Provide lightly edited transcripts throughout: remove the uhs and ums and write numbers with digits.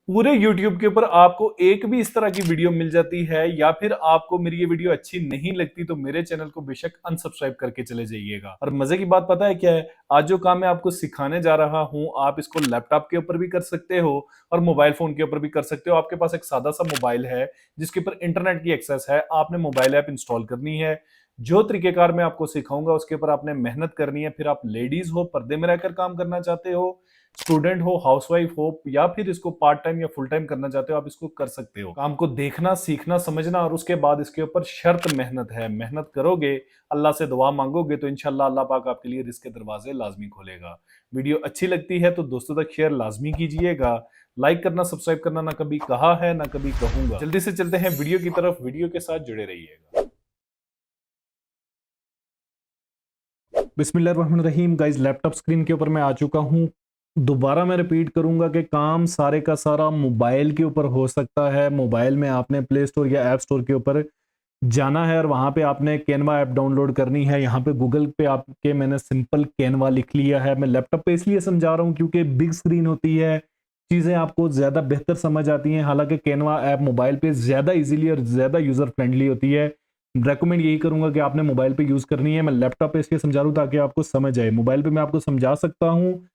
पूरे YouTube के ऊपर आपको एक भी इस तरह की वीडियो मिल जाती है या फिर आपको मेरी ये वीडियो अच्छी नहीं लगती तो मेरे चैनल को बेशक अनसब्सक्राइब करके चले जाइएगा। और मजे की बात पता है क्या है, आज जो काम मैं आपको सिखाने जा रहा हूं आप इसको लैपटॉप के ऊपर भी कर सकते हो और मोबाइल फोन के ऊपर भी कर सकते हो। आपके पास एक सादा सा मोबाइल है जिसके ऊपर इंटरनेट की एक्सेस है, आपने मोबाइल ऐप इंस्टॉल करनी है। जो तरीकेकार मैं आपको सिखाऊंगा उसके ऊपर आपने मेहनत करनी है। फिर आप लेडीज हो, पर्दे में रहकर काम करना चाहते हो, स्टूडेंट हो, हाउसवाइफ हो, या फिर इसको पार्ट टाइम या फुल टाइम करना चाहते हो, आप इसको कर सकते हो। काम को देखना, सीखना, समझना और उसके बाद इसके ऊपर शर्त मेहनत है। मेहनत करोगे, अल्लाह से दुआ मांगोगे तो इंशाल्लाह अल्लाह पाक आपके लिए रिस्क के दरवाजे लाजमी खोलेगा। वीडियो अच्छी लगती है तो दोस्तों तक शेयर लाजमी कीजिएगा। लाइक करना, सब्सक्राइब करना ना कभी कहा है ना कभी कहूंगा। जल्दी से चलते हैं वीडियो की तरफ, वीडियो के साथ जुड़े रहिएगा। बिस्मिल्लाहिर्रहमानिर्रहीम गाइस, लैपटॉप स्क्रीन के ऊपर मैं आ चुका हूं। दोबारा मैं रिपीट करूंगा कि काम सारे का सारा मोबाइल के ऊपर हो सकता है। मोबाइल में आपने प्ले स्टोर या ऐप स्टोर के ऊपर जाना है और वहां पे आपने कैनवा ऐप डाउनलोड करनी है। यहाँ पे गूगल पे आपके मैंने सिंपल कैनवा लिख लिया है। मैं लैपटॉप पे इसलिए समझा रहा हूँ क्योंकि बिग स्क्रीन होती है, चीज़ें आपको ज़्यादा बेहतर समझ आती हैं। हालांकि कैनवा ऐप मोबाइल पे ज़्यादा इजीली और ज़्यादा यूज़र फ्रेंडली होती है। रेकमेंड यही करूंगा कि आपने मोबाइल पे यूज़ करनी है। मैं लैपटॉप पे इसलिए समझा रहा हूँ ताकि आपको समझ आए। मोबाइल पे मैं आपको समझा सकता हूँ,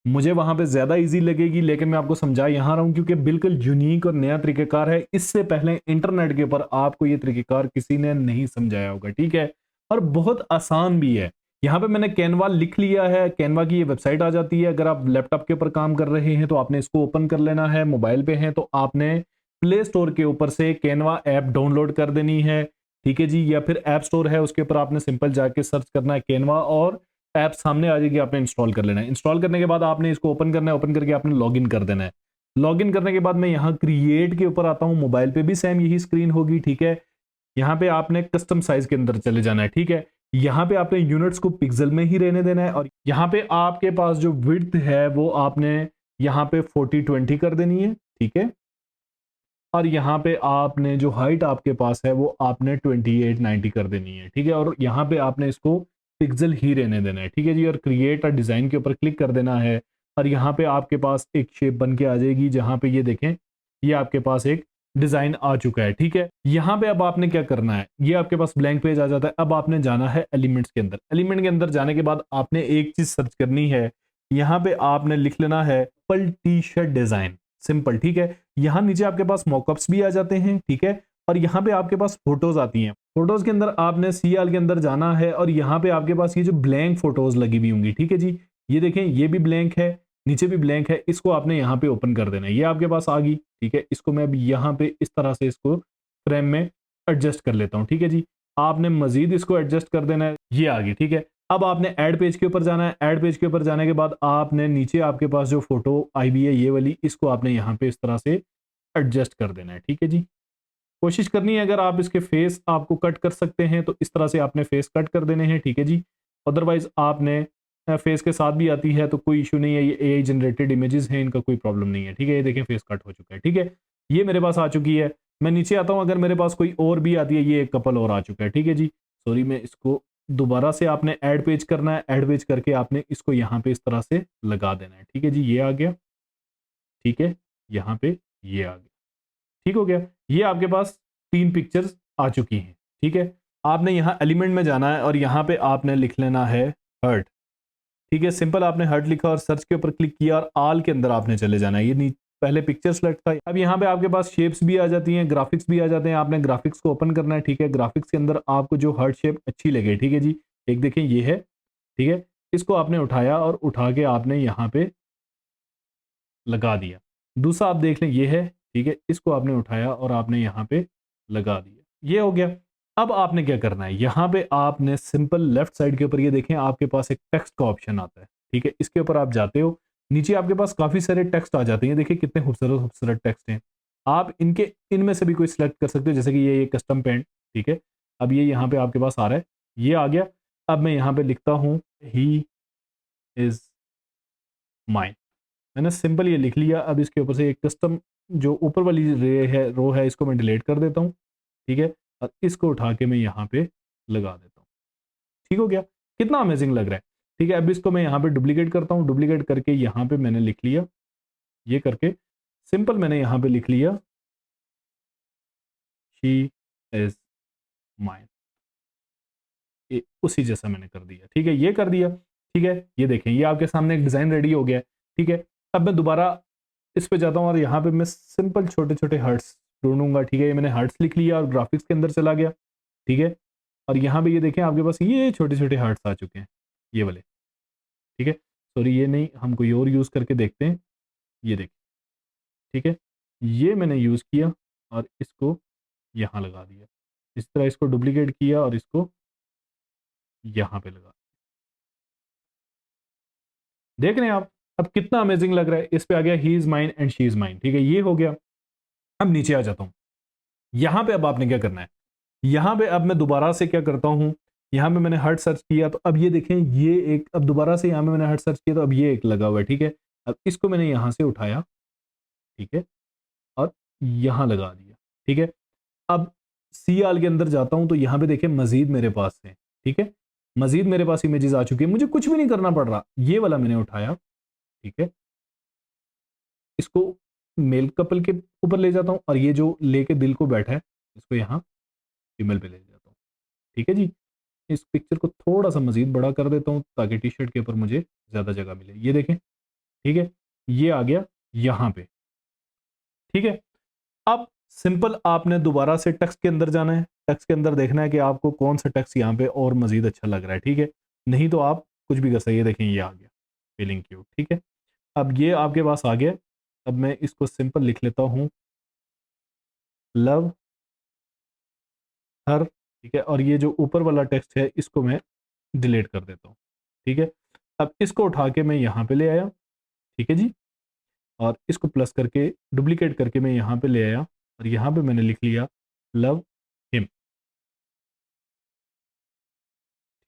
मुझे वहां पे ज्यादा इजी लगेगी, लेकिन मैं आपको समझा यहां रहा हूं क्योंकि बिल्कुल यूनिक और नया तरीकेकार है। इससे पहले इंटरनेट के ऊपर आपको ये तरीकेकार किसी ने नहीं समझाया होगा, ठीक है। और बहुत आसान भी है। यहाँ पे मैंने कैनवा लिख लिया है। कैनवा की ये वेबसाइट आ जाती है। अगर आप लैपटॉप के ऊपर काम कर रहे हैं तो आपने इसको ओपन कर लेना है। मोबाइल पे है तो आपने प्ले स्टोर के ऊपर से कैनवा ऐप डाउनलोड कर देनी है, ठीक है जी। या फिर ऐप स्टोर है उसके ऊपर आपने सिंपल जाके सर्च करना है कैनवा और ऐप सामने आ जाएगी, आपने इंस्टॉल कर लेना है। इंस्टॉल करने के बाद आपने इसको ओपन करना है। ओपन करके आपने लॉगिन कर देना है। लॉगिन करने के बाद मैं यहाँ क्रिएट के ऊपर आता हूँ। मोबाइल पे भी सेम यही स्क्रीन होगी, ठीक है। यहाँ पे आपने कस्टम साइज के अंदर चले जाना है, ठीक है। यहाँ पे आपने यूनिट्स को पिक्सल में ही रहने देना है और यहाँ पे आपके पास जो विड्थ है वो आपने यहाँ पे 40-20 कर देनी है, ठीक है। और यहाँ पे आपने जो हाइट आपके पास है वो आपने 2890 कर देनी है, ठीक है। और यहाँ पे आपने इसको पिक्सल ही रहने देना है, ठीक है जी। और क्रिएट और डिजाइन के ऊपर क्लिक कर देना है और यहाँ पे आपके पास एक शेप बन के आ जाएगी जहाँ पे ये देखें, ये आपके पास एक डिजाइन आ चुका है, ठीक है। यहाँ पे अब आपने क्या करना है, ये आपके पास ब्लैंक पेज आ जाता है। अब आपने जाना है एलिमेंट्स के अंदर। एलिमेंट के अंदर जाने के बाद आपने एक चीज सर्च करनी है। यहाँ पे आपने लिख लेना है simple T shirt design, simple, ठीक है। यहाँ नीचे आपके पास मॉकअप्स भी आ जाते हैं, ठीक है। और यहाँ पे आपके पास फोटोज आती हैं। फोटोज के अंदर आपने सीएल के अंदर जाना है और यहाँ पे आपके पास ये जो ब्लैंक फोटोज लगी हुई होंगी, ठीक है जी। ये देखें, ये भी ब्लैंक है, नीचे भी ब्लैंक है। इसको आपने यहाँ पे ओपन कर देना है। ये आपके पास आ गई, ठीक है। इसको मैं अभी यहाँ पे इस तरह से इसको फ्रेम में एडजस्ट कर लेता हूँ, ठीक है जी। आपने मजीद इसको एडजस्ट कर देना है। ये आ गई, ठीक है। अब आपने ऐड पेज के ऊपर जाना है। ऐड पेज के ऊपर जाने के बाद आपने नीचे आपके पास जो फोटो आई हुई है ये वाली, इसको आपने यहाँ पे इस तरह से एडजस्ट कर देना है, ठीक है जी। कोशिश करनी है अगर आप इसके फेस आपको कट कर सकते हैं तो इस तरह से आपने फेस कट कर देने हैं, ठीक है जी। अदरवाइज आपने फेस के साथ भी आती है तो कोई इशू नहीं है। ये एआई जनरेटेड इमेजेस हैं, इनका कोई प्रॉब्लम नहीं है, ठीक है। ये देखें फेस कट हो चुका है, ठीक है। ये मेरे पास आ चुकी है। मैं नीचे आता हूँ, अगर मेरे पास कोई और भी आती है, ये एक कपल और आ चुका है, ठीक है जी। सॉरी, मैं इसको दोबारा से आपने ऐड पेज करना है। ऐड पेज करके आपने इसको यहाँ पे इस तरह से लगा देना है, ठीक है जी। ये आ गया, ठीक है। यहाँ पे ये आ गया, ठीक हो गया। ये आपके पास 3 पिक्चर्स आ चुकी हैं, ठीक है। आपने यहाँ एलिमेंट में जाना है और यहाँ पे आपने लिख लेना है हर्ट, ठीक है। सिंपल आपने हर्ट लिखा और सर्च के ऊपर क्लिक किया और आल के अंदर आपने चले जाना है। ये पहले पिक्चर सेलेक्ट था। अब यहाँ पे आपके पास शेप्स भी आ जाती हैं, ग्राफिक्स भी आ जाते हैं। आपने ग्राफिक्स को ओपन करना है, ठीक है। ग्राफिक्स के अंदर आपको जो हर्ट शेप अच्छी लगे, ठीक है जी। एक देखें ये है, ठीक है। इसको आपने उठाया और उठा के आपने यहाँ पे लगा दिया। दूसरा आप देख लें, ये है, ठीक है। इसको आपने उठाया और आपने यहाँ पे लगा दिया। ये हो गया। अब आपने क्या करना है, यहाँ पे आपने सिंपल लेफ्ट साइड के ऊपर ये देखें आपके पास एक टेक्स्ट का ऑप्शन आता है, ठीक है। इसके ऊपर आप जाते हो, नीचे आपके पास काफी सारे टेक्स्ट आ जाते हैं। देखिए कितने खूबसूरत खूबसूरत टेक्स्ट हैं। आप इनमें से भी कोई सिलेक्ट कर सकते हो, जैसे कि ये कस्टम पेंट, ठीक है। अब ये यहाँ पे आपके पास आ रहा है, ये आ गया। अब मैं यहाँ पे लिखता हूँ ही इज माइन। मैंने सिंपल ये लिख लिया। अब इसके ऊपर से एक कस्टम जो ऊपर वाली रो है इसको मैं डिलीट कर देता हूँ, ठीक है। और इसको उठा के मैं यहाँ पे लगा देता हूँ, ठीक हो गया। कितना अमेजिंग लग रहा है, ठीक है। अब इसको मैं यहाँ पे डुप्लीकेट करता हूँ। डुप्लीकेट करके यहाँ पे मैंने लिख लिया, ये करके सिंपल मैंने यहाँ पे लिख लिया शी इज माइन, उसी जैसा मैंने कर दिया। ठीक है, ये कर दिया। ठीक है, ये देखें, ये आपके सामने एक डिजाइन रेडी हो गया है। ठीक है, अब मैं दोबारा इस पे जाता हूँ और यहाँ पे मैं सिंपल छोटे छोटे हर्ट्स ढूंढूंगा। ठीक है, ये मैंने हर्ट्स लिख लिया और ग्राफिक्स के अंदर चला गया। ठीक है, और यहाँ पे ये देखें आपके पास ये छोटे छोटे हर्ट्स आ चुके हैं, ये वाले। ठीक है, सॉरी ये नहीं, हम कोई और यूज़ करके देखते हैं। ये देखें, ठीक है, ये मैंने यूज़ किया और इसको यहाँ लगा दिया। इस तरह इसको डुप्लीकेट किया और इसको यहाँ पे लगा। देख रहे हैं आप, अब कितना अमेजिंग लग रहा है। इस पे आ गया he is mine and she is mine. ठीक है, ये हो गया। अब नीचे आ जाता हूं, यहां पे अब आपने क्या करना है, यहां पे अब मैं दोबारा से क्या करता हूं, यहां पे मैंने हर्ट सर्च किया तो अब ये देखें, ये एक, अब दोबारा से यहां पे मैंने हर्ट सर्च किया तो अब ये एक लगा हुआ है। ठीक है, अब इसको मैंने यहां से उठाया, ठीक है, और यहां लगा दिया। ठीक है, अब सी आल के अंदर जाता हूं तो यहां पे देखें मजीद मेरे पास है। ठीक है, मजीद मेरे पास इमेजेस आ चुकी है, मुझे कुछ भी नहीं करना पड़ रहा। ये वाला मैंने उठाया, ठीक है, इसको मेल कपल के ऊपर ले जाता हूं और ये जो लेके दिल को बैठा है इसको यहाँ फीमेल पे ले जाता हूँ। ठीक है जी, इस पिक्चर को थोड़ा सा मजीद बड़ा कर देता हूँ ताकि टी शर्ट के ऊपर मुझे ज़्यादा जगह मिले। ये देखें, ठीक है, ये आ गया यहाँ पे। ठीक है, अब सिंपल आपने दोबारा से टेक्स्ट के अंदर जाना है, टेक्स्ट के अंदर देखना है कि आपको कौन सा टेक्स्ट यहाँ पे और मजीद अच्छा लग रहा है। ठीक है, नहीं तो आप कुछ भी कर सकते हैं। ये देखें, ये आ गया फीलिंग क्यूट। ठीक है, अब ये आपके पास आ गया। अब मैं इसको सिंपल लिख लेता हूँ लव हर। ठीक है, और ये जो ऊपर वाला टेक्स्ट है इसको मैं डिलीट कर देता हूँ। ठीक है, अब इसको उठा के मैं यहाँ पे ले आया। ठीक है जी, और इसको प्लस करके डुप्लीकेट करके मैं यहाँ पे ले आया और यहाँ पे मैंने लिख लिया लव हिम।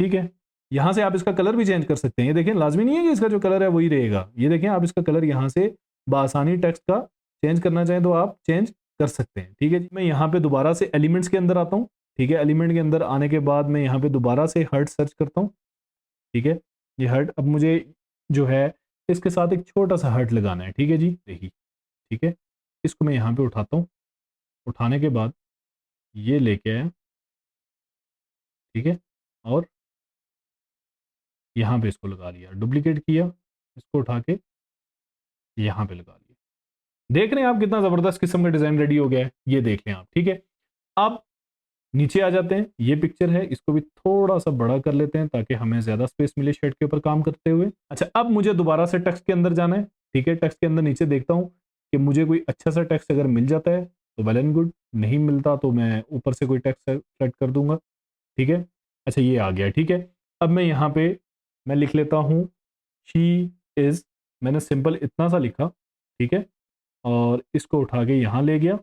ठीक है, यहाँ से आप इसका कलर भी चेंज कर सकते हैं। ये देखें, लाजमी नहीं है कि इसका जो कलर है वही रहेगा। ये देखें, आप इसका कलर यहाँ से बासानी टेक्स्ट का चेंज करना चाहें तो आप चेंज कर सकते हैं। ठीक है जी, मैं यहाँ पे दोबारा से एलिमेंट्स के अंदर आता हूँ। ठीक है, एलिमेंट के अंदर आने के बाद मैं यहाँ पे दोबारा से हर्ट सर्च करता हूँ। ठीक है, ये हर्ट अब मुझे जो है इसके साथ एक छोटा सा हर्ट लगाना है। ठीक है जी, यही। ठीक है, इसको मैं यहाँ पे उठाता हूँ, उठाने के बाद ये लेके आया। ठीक है, और यहाँ पे इसको लगा लिया, डुप्लीकेट किया, इसको उठा के यहाँ पे लगा लिया। देख रहे हैं आप कितना ज़बरदस्त किस्म का डिज़ाइन रेडी हो गया है, ये देख लें आप। ठीक है, अब नीचे आ जाते हैं। ये पिक्चर है, इसको भी थोड़ा सा बड़ा कर लेते हैं ताकि हमें ज़्यादा स्पेस मिले शर्ट के ऊपर काम करते हुए। अच्छा, अब मुझे दोबारा से टेक्स्ट के अंदर जाना है। ठीक है, टेक्स्ट के अंदर नीचे देखता हूँ कि मुझे कोई अच्छा सा टेक्स्ट अगर मिल जाता है तो वेल एंड गुड, नहीं मिलता तो मैं ऊपर से कोई टेक्स्ट सेलेक्ट कर दूंगा। ठीक है, अच्छा ये आ गया। ठीक है, अब मैं यहाँ पे मैं लिख लेता हूँ शी इज़, मैंने सिंपल इतना सा लिखा। ठीक है, और इसको उठा के यहाँ ले गया।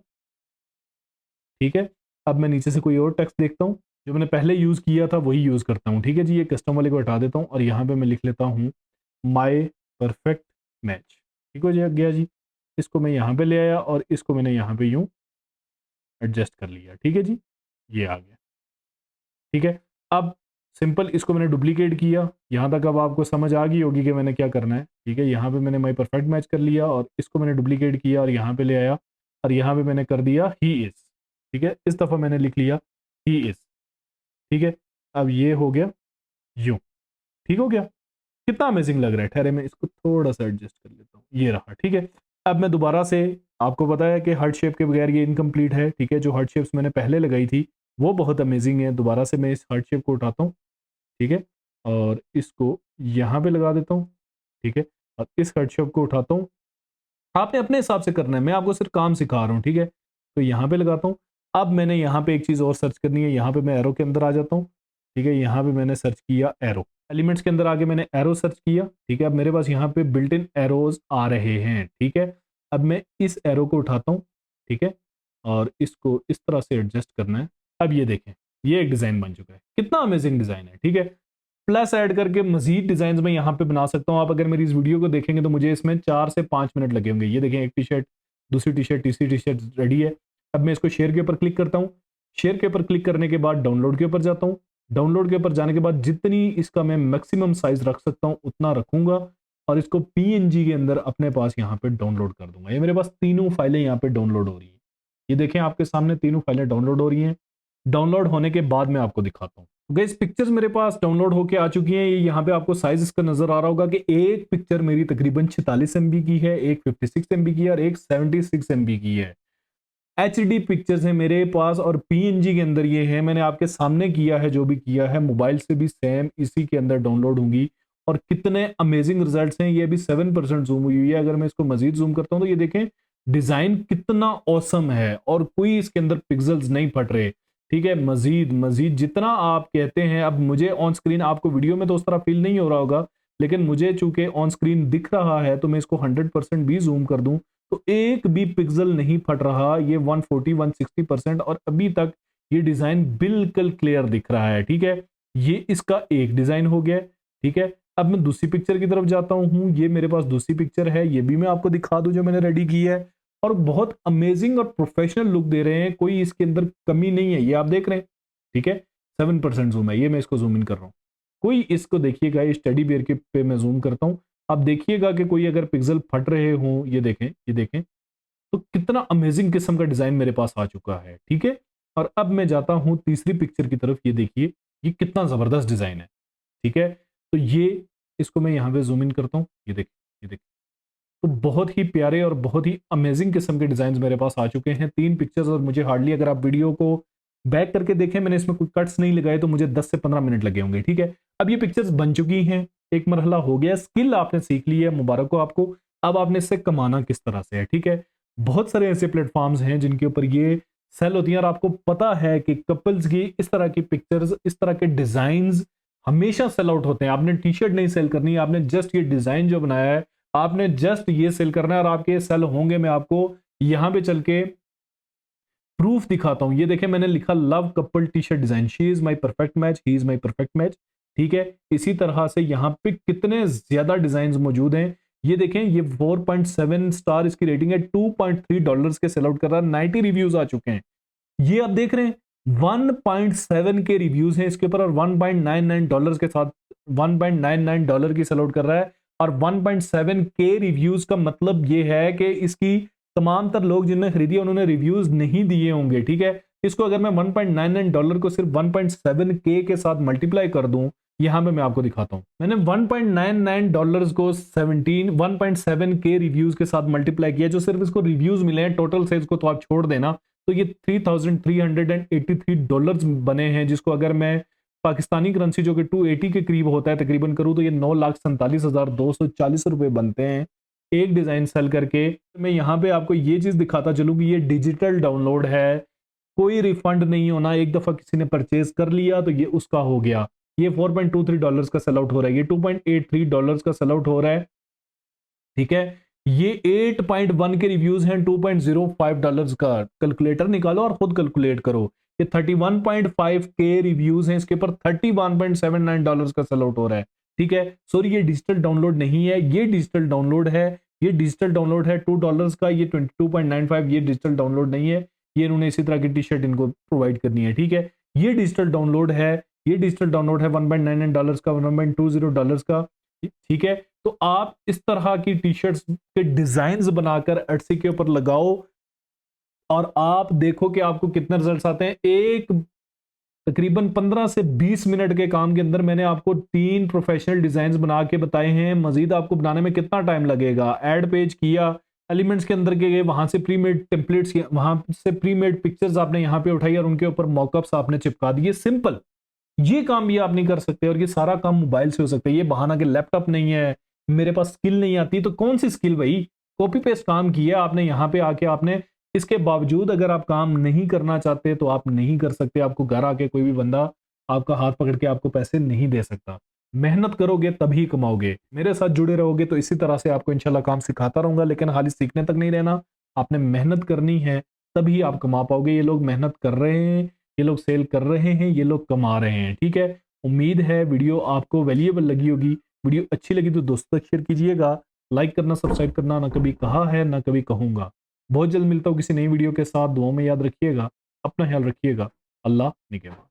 ठीक है, अब मैं नीचे से कोई और टेक्स्ट देखता हूँ, जो मैंने पहले यूज़ किया था वही यूज़ करता हूँ। ठीक है जी, ये कस्टम वाले को हटा देता हूँ और यहाँ पे मैं लिख लेता हूँ माई परफेक्ट मैच। ठीक हो जाए गया जी, इसको मैं यहाँ पे ले आया और इसको मैंने यहाँ पे यूँ एडजस्ट कर लिया। ठीक है जी, ये आ गया। ठीक है, अब सिंपल इसको मैंने डुप्लीकेट किया। यहाँ तक अब आपको समझ आ गई होगी कि मैंने क्या करना है। ठीक है, यहाँ पे मैंने माई परफेक्ट मैच कर लिया और इसको मैंने डुप्लीकेट किया और यहाँ पे ले आया और यहाँ पे मैंने कर दिया ही इज़। ठीक है, इस दफ़ा मैंने लिख लिया ही इज़। ठीक है, अब ये हो गया यूँ। ठीक हो गया, कितना अमेजिंग लग रहा है। ठहरे मैं इसको थोड़ा सा एडजस्ट कर लेता हूँ, ये रहा। ठीक है, अब मैं दोबारा से, आपको पता है कि हार्ट शेप के बगैर ये इनकम्प्लीट है। ठीक है, जो हार्ट शेप्स मैंने पहले लगाई थी वो बहुत अमेजिंग है। दोबारा से मैं इस हार्ट शेप को उठाता हूँ। ठीक है, और इसको यहाँ पे लगा देता हूँ। ठीक है, और इस हार्ट शेप को उठाता हूँ। आपने अपने हिसाब से करना है, मैं आपको सिर्फ काम सिखा रहा हूँ। ठीक है, तो यहाँ पे लगाता हूँ। अब मैंने यहाँ पे एक चीज़ और सर्च करनी है, यहाँ पे मैं एरो के अंदर आ जाता हूँ। ठीक है, यहाँ पे मैंने सर्च किया एरो, एलिमेंट्स के अंदर आके मैंने एरो सर्च किया। ठीक है, अब मेरे पास यहाँ पे बिल्ट इन एरोज आ रहे हैं। ठीक है, अब मैं इस एरो को उठाता हूँ। ठीक है, और इसको इस तरह से एडजस्ट करना है। अब ये देखें, ये एक डिज़ाइन बन चुका है, कितना अमेजिंग डिज़ाइन है। ठीक है, प्लस ऐड करके मजीद डिजाइन में यहाँ पे बना सकता हूँ। आप अगर मेरी इस वीडियो को देखेंगे तो मुझे इसमें 4 से 5 मिनट लगे होंगे। ये देखें, एक टी शर्ट, दूसरी टी शर्ट, तीसरी टी शर्ट रेडी है। अब मैं इसको शेयर के ऊपर क्लिक करता हूँ। शेयर के ऊपर क्लिक करने के बाद डाउनलोड के ऊपर जाता हूँ। डाउनलोड के ऊपर जाने के बाद जितनी इसका मैं मैक्सिमम साइज रख सकता हूँ उतना रखूंगा। और इसको PNG के अंदर अपने पास यहाँ पे डाउनलोड कर दूंगा। ये मेरे पास तीनों फाइलें यहाँ पे डाउनलोड हो रही हैं। ये देखें आपके सामने तीनों फाइलें डाउनलोड हो रही हैं। डाउनलोड होने के बाद मैं आपको दिखाता हूँ। गाइस पिक्चर्स मेरे पास डाउनलोड होके आ चुकी हैं। ये यहाँ पे आपको साइज इसका नजर आ रहा होगा कि एक पिक्चर मेरी तकरीबन 46 MB की है, एक 56 MB की है और एक 76 MB की है। HD पिक्चर्स है मेरे पास और PNG के अंदर ये है। मैंने आपके सामने किया है, जो भी किया है मोबाइल से भी सेम इसी के अंदर डाउनलोड होंगी। और कितने अमेजिंग रिजल्ट्स हैं। ये अभी 7% जूम हुई हुई है। अगर मैं इसको मजीद जूम करता हूं तो ये देखें डिजाइन कितना औसम है और कोई इसके अंदर पिक्सल्स नहीं फट रहे। ठीक है, मजीद मजीद जितना आप कहते हैं। अब मुझे ऑन स्क्रीन, आपको वीडियो में तो उस तरह फील नहीं हो रहा होगा, लेकिन मुझे चूंकि ऑन स्क्रीन दिख रहा है तो मैं इसको 100% भी जूम कर दूं तो एक भी पिक्सल नहीं फट रहा। ये 140-160% और अभी तक ये डिजाइन बिल्कुल क्लियर दिख रहा है। ठीक है, ये इसका एक डिजाइन हो गया। ठीक है, अब मैं दूसरी पिक्चर की तरफ जाता हूं। ये मेरे पास दूसरी पिक्चर है, ये भी मैं आपको दिखा दूं जो मैंने रेडी की है। और बहुत अमेजिंग और प्रोफेशनल लुक दे रहे हैं, कोई इसके अंदर कमी नहीं है। ये आप देख रहे हैं। ठीक है, 7% जूम है। ये मैं इसको जूम इन कर रहा हूं। कोई इसको देखिएगा, इस टेडी बियर के पे मैं जूम करता हूं। आप देखिएगा कि कोई अगर पिक्सल फट रहे हो, ये देखें, ये देखें तो कितना अमेजिंग किस्म का डिजाइन मेरे पास आ चुका है। ठीक है, और अब मैं जाता हूं तीसरी पिक्चर की तरफ। ये देखिए ये कितना जबरदस्त डिजाइन है। ठीक है, तो ये इसको मैं यहां पे जूम इन करता हूं। ये देखिए, ये देखिए तो बहुत ही प्यारे और बहुत ही अमेजिंग किस्म के डिजाइन मेरे पास आ चुके हैं। 3 पिक्चर्स और मुझे हार्डली, अगर आप वीडियो को बैक करके देखें, मैंने इसमें कोई कट्स नहीं लगाए तो मुझे 10 से 15 मिनट लगे होंगे। ठीक है, अब ये पिक्चर्स बन चुकी हैं, एक मरहला हो गया, स्किल आपने सीख ली है, मुबारक हो आपको। अब आपने इससे कमाना किस तरह से है। ठीक है, बहुत सारे ऐसे प्लेटफॉर्म्स हैं जिनके ऊपर ये सेल होती हैं और आपको पता है कि कपल्स की इस तरह की पिक्चर्स, इस तरह के डिजाइन हमेशा सेल आउट होते हैं। आपने टी शर्ट नहीं सेल करनी है, आपने जस्ट ये डिजाइन जो बनाया है आपने जस्ट ये सेल करना है और आपके सेल होंगे। मैं आपको यहां पे चल के प्रूफ दिखाता हूं। ये देखें, मैंने लिखा love couple T shirt design, she is my perfect match, he is my perfect match. ठीक है, इसी तरह से यहां पे कितने ज्यादा डिजाइन मौजूद हैं। ये देखें, ये 4.7 स्टार इसकी रेटिंग है, $2.3 के सेल आउट कर रहा है, 90 रिव्यूज आ चुके हैं। ये आप देख रहे हैं 1.7 के रिव्यूज हैं इसके ऊपर और $1.99 के साथ $1.99 की सेल आउट कर रहा है। और 1.7 के रिव्यूज का मतलब ये है कि इसकी तमाम तर लोग जिनने खरीदी है उन्होंने रिव्यूज नहीं दिए होंगे। ठीक है, इसको अगर मैं $1.99 को सिर्फ 1.7 के साथ मल्टीप्लाई कर दूं, यहां पे मैं आपको दिखाता हूं। मैंने $1.99 को 1.7 के रिव्यूज के साथ मल्टीप्लाई किया, जो सिर्फ इसको रिव्यूज मिले हैं, टोटल से इसको तो आप छोड़ देना, तो ये $3,383 बने हैं, जिसको अगर मैं पाकिस्तानी करेंसी जो कि 280 के करीब होता है तकरीबन करूं तो ये 9,47,240 रुपए बनते हैं एक डिजाइन सेल करके। मैं यहां पे आपको ये चीज दिखाता चलूं कि ये डिजिटल डाउनलोड है, कोई रिफंड नहीं होना। एक दफा किसी ने परचेज कर लिया तो ये उसका हो गया। ये $4.23 का सेल आउट हो रहा है, ये $2.83 का सेल आउट हो रहा है। ठीक है, ये 8.1 के रिव्यूज हैं, $2.05 का। कैलकुलेटर निकालो और खुद कैलकुलेट करो। ये 31.5 के रिव्यूज हैं, इसके ऊपर $31.79 का सेल आउट हो रहा है। ठीक है, सॉरी ये डिजिटल डाउनलोड नहीं है, ये डिजिटल डाउनलोड है। ये डिजिटल डाउनलोड है $2 का, ये 22.95 ये डिजिटल डाउनलोड नहीं है। ये इन्होंने इसी तरह की टी शर्ट इनको प्रोवाइड करनी है। ठीक है, ये डिजिटल डाउनलोड है, ये डिजिटल डाउनलोड है $1.99 का, $1.20 का। ठीक है, तो आप इस तरह की टी शर्ट्स के डिजाइन बनाकर एटसी के ऊपर लगाओ और आप देखो कि आपको कितने रिजल्ट्स आते हैं। एक तकरीबन 15 से 20 मिनट के काम के अंदर मैंने आपको 3 प्रोफेशनल डिजाइन बना के बताए हैं। मजीद आपको बनाने में कितना टाइम लगेगा। एड पेज किया, एलिमेंट्स के अंदर के गए, वहां से प्रीमेड टेम्पलेट्स, वहां से प्रीमेड पिक्चर्स आपने यहां पे उठाई और उनके ऊपर मॉकअप्स आपने चिपका दिए। सिंपल, ये काम भी आप नहीं कर सकते और ये सारा काम मोबाइल से हो सकता है। ये बहाना कि लैपटॉप नहीं है, मेरे पास स्किल नहीं आती, तो कौन सी स्किल भाई, कॉपी पेस्ट काम किया आपने यहां पे आके। आपने इसके बावजूद अगर आप काम नहीं करना चाहते तो आप नहीं कर सकते। आपको घर आके कोई भी बंदा आपका हाथ पकड़ के आपको पैसे नहीं दे सकता। मेहनत करोगे तभी कमाओगे। मेरे साथ जुड़े रहोगे तो इसी तरह से आपको इंशाल्लाह काम सिखाता रहूंगा, लेकिन खाली सीखने तक नहीं रहना, आपने मेहनत करनी है तभी आप कमा पाओगे। ये लोग मेहनत कर रहे हैं, ये लोग सेल कर रहे हैं, ये लोग कमा रहे हैं। ठीक है, उम्मीद है वीडियो आपको वैल्यूएबल लगी होगी। वीडियो अच्छी लगी तो दोस्तों तक शेयर कीजिएगा, लाइक करना, सब्सक्राइब करना ना कभी कहा है ना कभी कहूंगा। बहुत जल्द मिलता हूं किसी नई वीडियो के साथ। दुआ में याद रखिएगा, अपना ख्याल रखिएगा। अल्लाह निगहबान।